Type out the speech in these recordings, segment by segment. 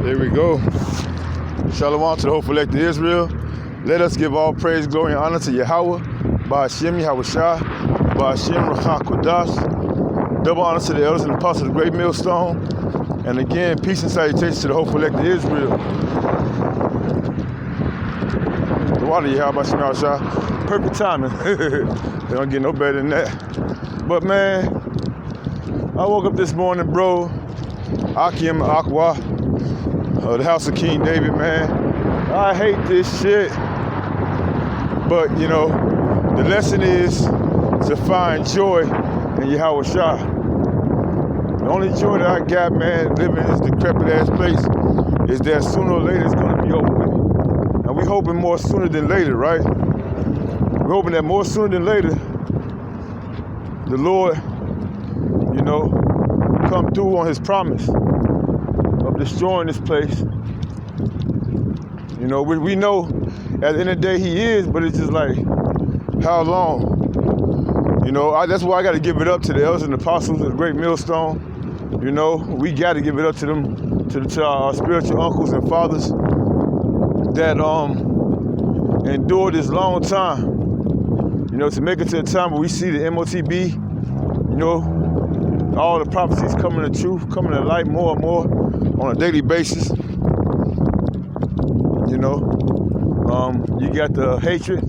There we go. Shalom to the whole elect of Israel. Let us give all praise, glory, and honor to Yahweh, Ba'ashem Yahushua, Ba'ashem Rachah Kodash. Double honor to the elders and apostles of the great millstone. And again, peace and salutations to the whole elect of Israel. The water Yahweh Ba'ashem Yahushua. Perfect timing. They don't get no better than that. But man, I woke up this morning, bro. Akim Akwa, the house of King David, man. I hate this shit. But, you know, the lesson is to find joy in Yahweh Shah. The only joy that I got, man, living in this decrepit-ass place is that sooner or later it's going to be over with. And we hoping more sooner than later, right? We're hoping that more sooner than later, the Lord, you know, come through on his promise of destroying this place. You know, we know at the end of the day he is, but it's just like, how long? You know, that's why I got to give it up to the elders and apostles of the great millstone. You know, we got to give it up to them, to our spiritual uncles and fathers that endured this long time. You know, to make it to the time where we see the MOTB, you know, all the prophecies coming to truth, coming to light more and more on a daily basis. You know, you got the hatred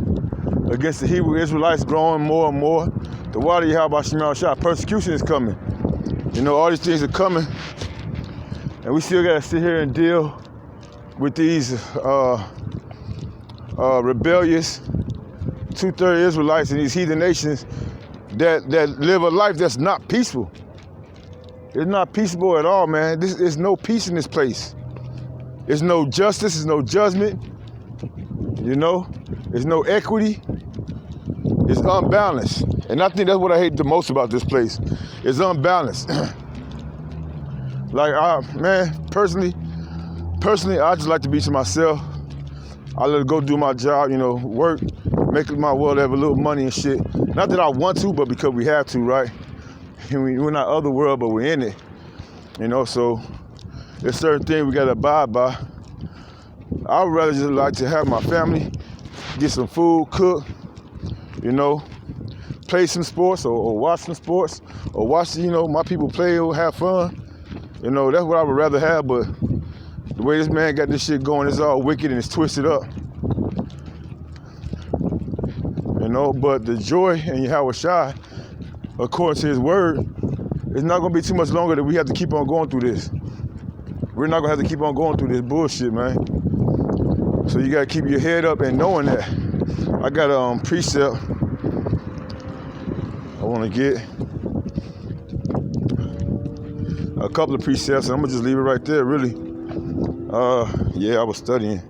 against the Hebrew Israelites growing more and more. The water Yahweh Shema Shah, persecution is coming. You know, all these things are coming. And we still got to sit here and deal with these rebellious two-thirds Israelites and these heathen nations that live a life that's not peaceful. It's not peaceable at all, man. There's no peace in this place. There's no justice, there's no judgment, you know? There's no equity. It's unbalanced. And I think that's what I hate the most about this place. It's unbalanced. Like, man, personally, I just like to be to myself. I let it go do my job, you know, work, make my world have a little money and shit. Not that I want to, but because we have to, right? We're not of the world, but we're in it. You know, so there's certain things we gotta abide by. I would rather just like to have my family, get some food, cook, you know, play some sports or watch some sports or watch, you know, my people play or have fun. You know, that's what I would rather have, but the way this man got this shit going, it's all wicked and it's twisted up. You know, but the joy in Yahweh Shai, according to his word, it's not gonna be too much longer that we have to keep on going through this. We're not gonna have to keep on going through this bullshit, man. So you gotta keep your head up and knowing that. I got a precept I wanna get. A couple of precepts, and I'm gonna just leave it right there, really. Yeah, I was studying,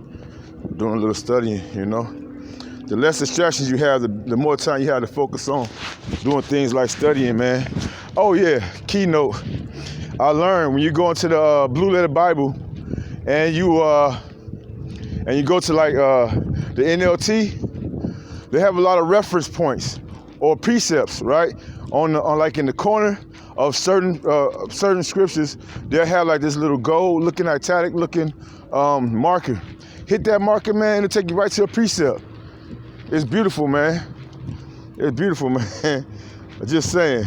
doing a little studying, you know. The less distractions you have, the more time you have to focus on doing things like studying, man. Oh yeah, keynote. I learned when you go into the Blue Letter Bible and you go to like the NLT, they have a lot of reference points or precepts, right? On like in the corner of certain scriptures, they'll have like this little gold looking, italic looking marker. Hit that marker, man, it'll take you right to a precept. It's beautiful, man. It's beautiful, man. I'm just saying.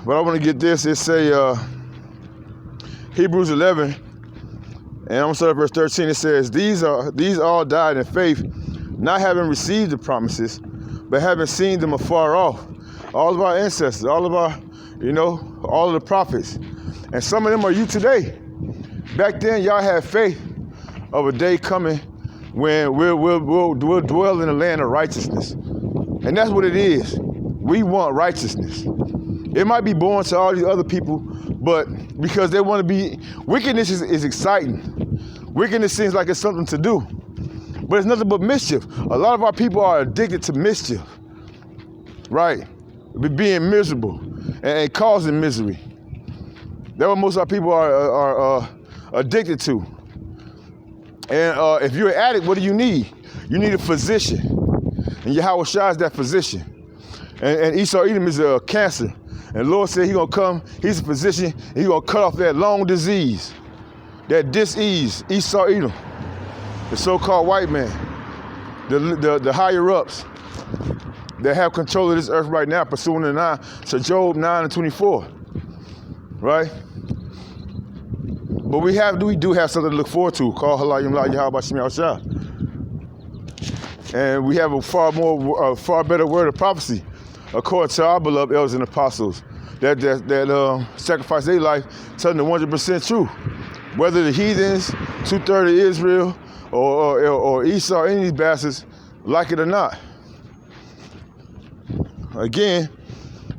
But I want to get this. It say Hebrews 11, and I'm going to start at verse 13. It says, These all died in faith, not having received the promises, but having seen them afar off. All of our ancestors, all of our, you know, all of the prophets. And some of them are you today. Back then, y'all had faith of a day coming when we'll dwell in the land of righteousness. And that's what it is. We want righteousness. It might be born to all these other people, but because they want to be, wickedness is exciting. Wickedness seems like it's something to do, but it's nothing but mischief. A lot of our people are addicted to mischief, right? Being miserable and causing misery. That's what most of our people are addicted to. And if you're an addict, what do you need? You need a physician. And Yahweh Shai is that physician. And Esau Edom is a cancer. And the Lord said he's going to come, he's a physician, and he's going to cut off that long disease. that dis-ease Esau Edom, the so-called white man, the higher ups that have control of this earth right now, pursuing the 9 to Job 9:24, right? But we do have something to look forward to called Halayim La Yahweh Shem Yahushua. And we have a far better word of prophecy, according to our beloved elders and apostles, that sacrifice their life, telling the 100% truth. Whether the heathens, 2/3 of Israel, or Esau, any of these bastards, like it or not. Again,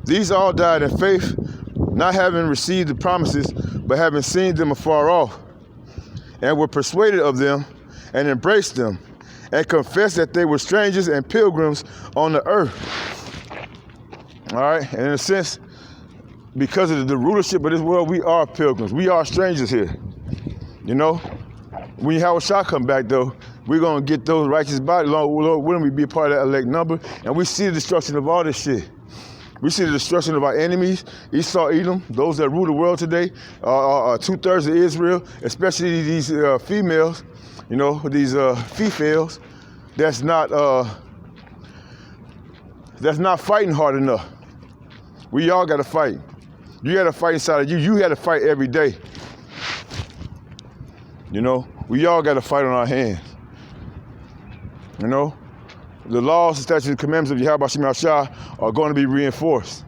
these all died in faith, not having received the promises, but having seen them afar off, and were persuaded of them, and embraced them, and confessed that they were strangers and pilgrims on the earth. All right, and in a sense, because of the rulership of this world, we are pilgrims. We are strangers here. You know, when Yahushua come back, though, we're going to get those righteous bodies. Lord, wouldn't we be a part of that elect number? And we see the destruction of all this shit. We see the destruction of our enemies, Esau, Edom, those that rule the world today, 2/3 of Israel, especially these females, you know, these females that's not fighting hard enough. We all got to fight. You got to fight inside of you. You got to fight every day. You know, we all got to fight on our hands. You know, the laws, the statutes, and commandments of Yahweh Shem Yahushua are going to be reinforced.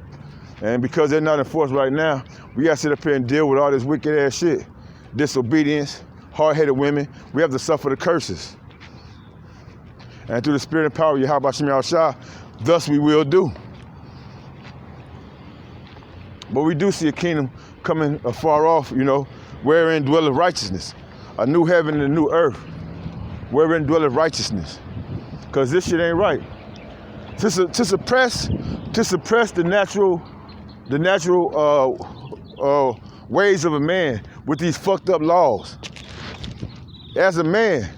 And because they're not enforced right now, we got to sit up here and deal with all this wicked ass shit. Disobedience, hard-headed women. We have to suffer the curses. And through the spirit and power of Yahweh Shem Yahushua, thus we will do. But we do see a kingdom coming afar off, you know, wherein dwelleth righteousness. A new heaven and a new earth, wherein dwelleth righteousness. Because this shit ain't right. To suppress the natural ways of a man with these fucked up laws. As a man,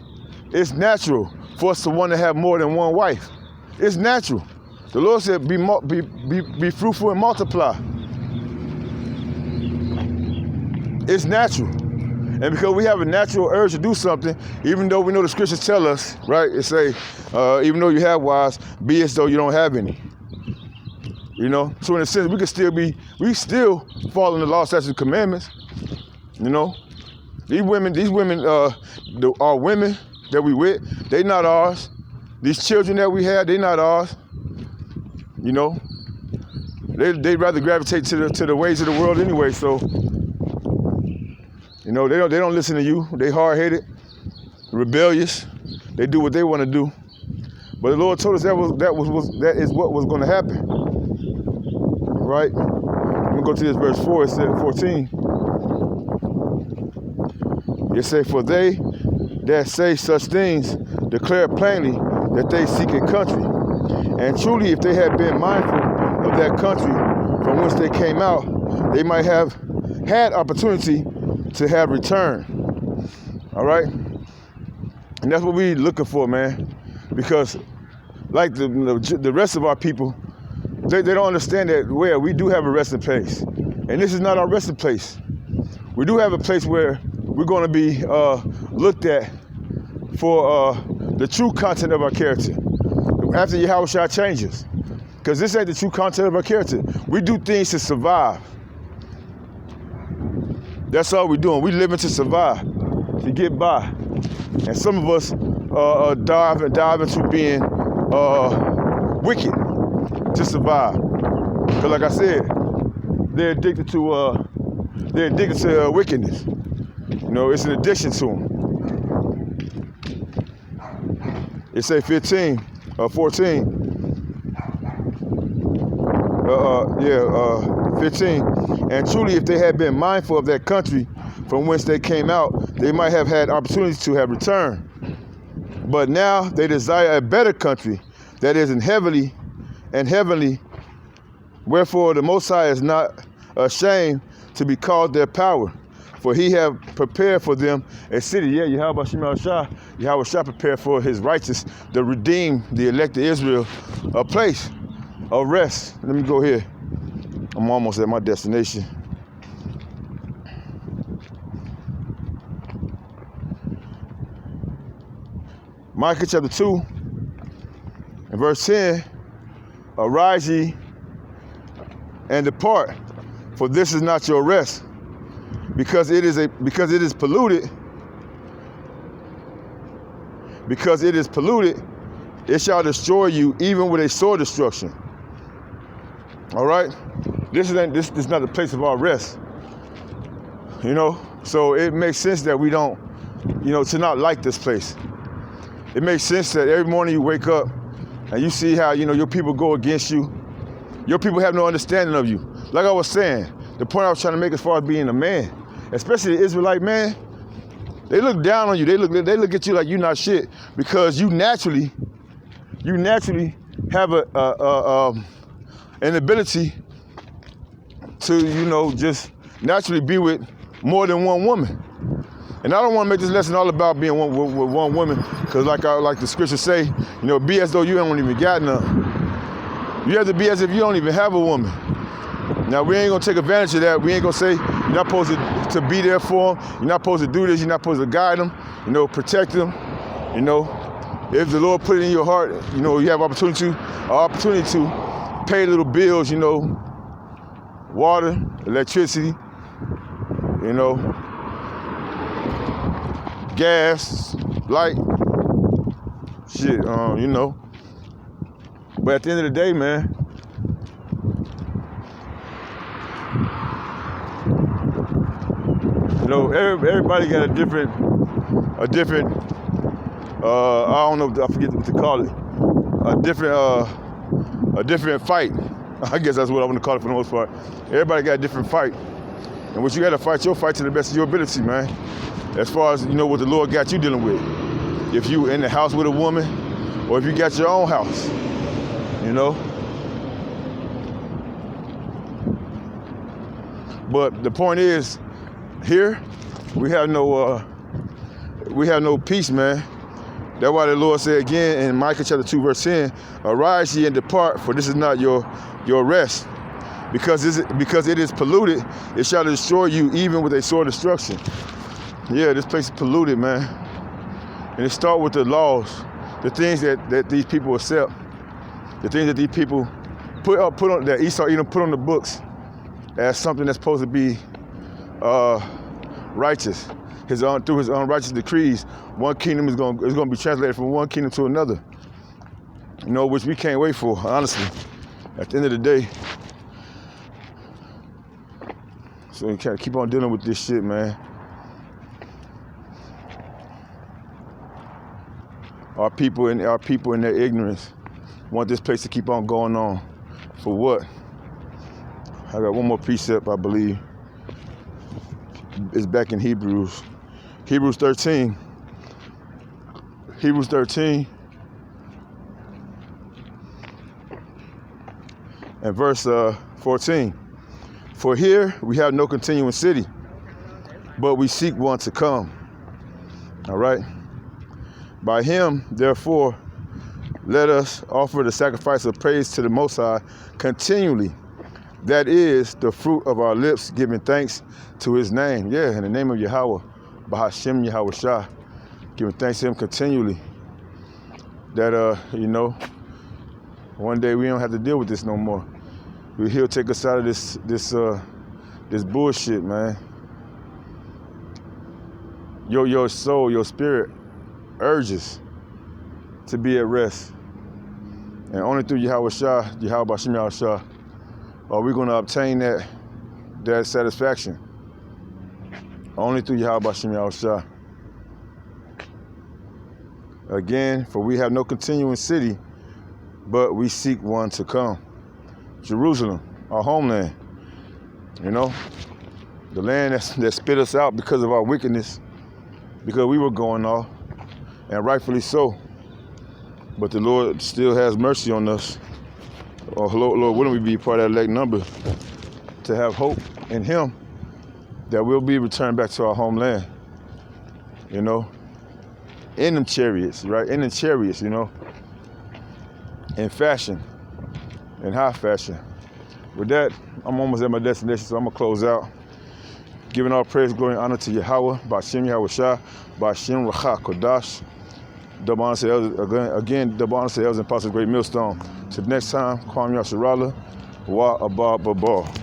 it's natural for us to want to have more than one wife. It's natural. The Lord said, be fruitful and multiply. It's natural. And because we have a natural urge to do something, even though we know the scriptures tell us, right? It say, even though you have wives, be as though you don't have any. You know? So in a sense, we still fall in the law, statutes, and commandments. You know? These women are women that we with. They not ours. These children that we have, they not ours. You know? They'd rather gravitate to the ways of the world anyway, so. You know, they don't listen to you. They hard-headed, rebellious. They do what they want to do. But the Lord told us that is what was going to happen. Right? Let me go to this verse 4. It said 14. It said, for they that say such things declare plainly that they seek a country. And truly, if they had been mindful of that country from whence they came out, they might have had opportunity to have return. All right? And that's what we're looking for, man. Because like the rest of our people, they don't understand that we do have a resting place. And this is not our resting place. We do have a place where we're going to be looked at for the true content of our character after Yahushua changes. Because this ain't the true content of our character. We do things to survive. That's all we're doing. We living to survive, to get by. And some of us dive into being wicked to survive. Because like I said, they're addicted to wickedness. You know, it's an addiction to them. It say 14. Yeah, 15. And truly, if they had been mindful of that country from whence they came out, they might have had opportunities to have returned. But now they desire a better country that is in heavenly, wherefore the Most High is not ashamed to be called their power. For he have prepared for them a city. Yeah, Yahweh Shem Yahushua prepared for his righteous, the redeemed, the elect of Israel, a place of rest. Let me go here. I'm almost at my destination. Micah chapter 2 and verse 10, arise ye and depart, for this is not your rest, because it is polluted. Because it is polluted, it shall destroy you, even with a sore destruction. All right, this is not the place of our rest. You know, so it makes sense that we don't, to not like this place. It makes sense that every morning you wake up and you see how, your people go against you. Your people have no understanding of you. Like I was saying, the point I was trying to make as far as being a man, especially the Israelite man, they look down on you. They look at you like you're not shit, because you naturally have an ability to, just naturally be with more than one woman. And I don't want to make this lesson all about being with one woman, because like the scriptures say, be as though you don't even got none. You have to be as if you don't even have a woman. Now, we ain't going to take advantage of that. We ain't going to say you're not supposed to be there for them. You're not supposed to do this. You're not supposed to guide them, protect them. If the Lord put it in your heart, you have opportunity to pay little bills, water, electricity, gas, light, shit, But at the end of the day, man, everybody got a different, I don't know, I forget what to call it, a different fight. I guess that's what I want to call it for the most part. Everybody got a different fight. And what you got to fight, your fight to the best of your ability, man. As far as, what the Lord got you dealing with. If you in the house with a woman, or if you got your own house, But the point is, here, we have no peace, man. That's why the Lord said again in Micah chapter 2, verse 10, arise ye and depart, for this is not your rest. Because it is polluted, it shall destroy you, even with a sore destruction. Yeah, this place is polluted, man. And it starts with the laws, the things that these people accept, the things that these people put on, that Esau even put on the books as something that's supposed to be righteous. Through his unrighteous decrees, one kingdom is going to be translated from one kingdom to another. Which we can't wait for, honestly. At the end of the day. So we can't keep on dealing with this shit, man. Our people in their ignorance want this place to keep on going on. For what? I got one more precept, I believe. It's back in Hebrews 13. Hebrews 13 and verse 14. For here we have no continuing city, but we seek one to come. All right? By him, therefore, let us offer the sacrifice of praise to the Most High continually. That is the fruit of our lips, giving thanks to his name. Yeah, in the name of Yahweh, Bahashem Yahweh Shah, giving thanks to him continually. That, one day we don't have to deal with this no more. He'll take us out of this bullshit, man. Your soul, your spirit urges to be at rest. And only through Yahweh Shah, Yahweh Bashem Yahweh Shah, are we going to obtain that satisfaction. Only through Yahweh Bashem Yahweh Shah. Again, for we have no continuing city, but we seek one to come. Jerusalem, our homeland. The land that spit us out because of our wickedness, because we were going off, and rightfully so. But the Lord still has mercy on us. Oh, Lord, wouldn't we be part of that elect number to have hope in him that we'll be returned back to our homeland, in them chariots, right? In the chariots, in fashion, in high fashion. With that, I'm almost at my destination, so I'm going to close out. Giving all praise, glory, and honor to Yahweh, Ba'ashem Yahweh Shah, Ba'ashem Racha Kodash, Double honor sales again. Double honor sales and Pastor Great Millstone. Till next time, Kwame Yasharala, Wa Abba Baba.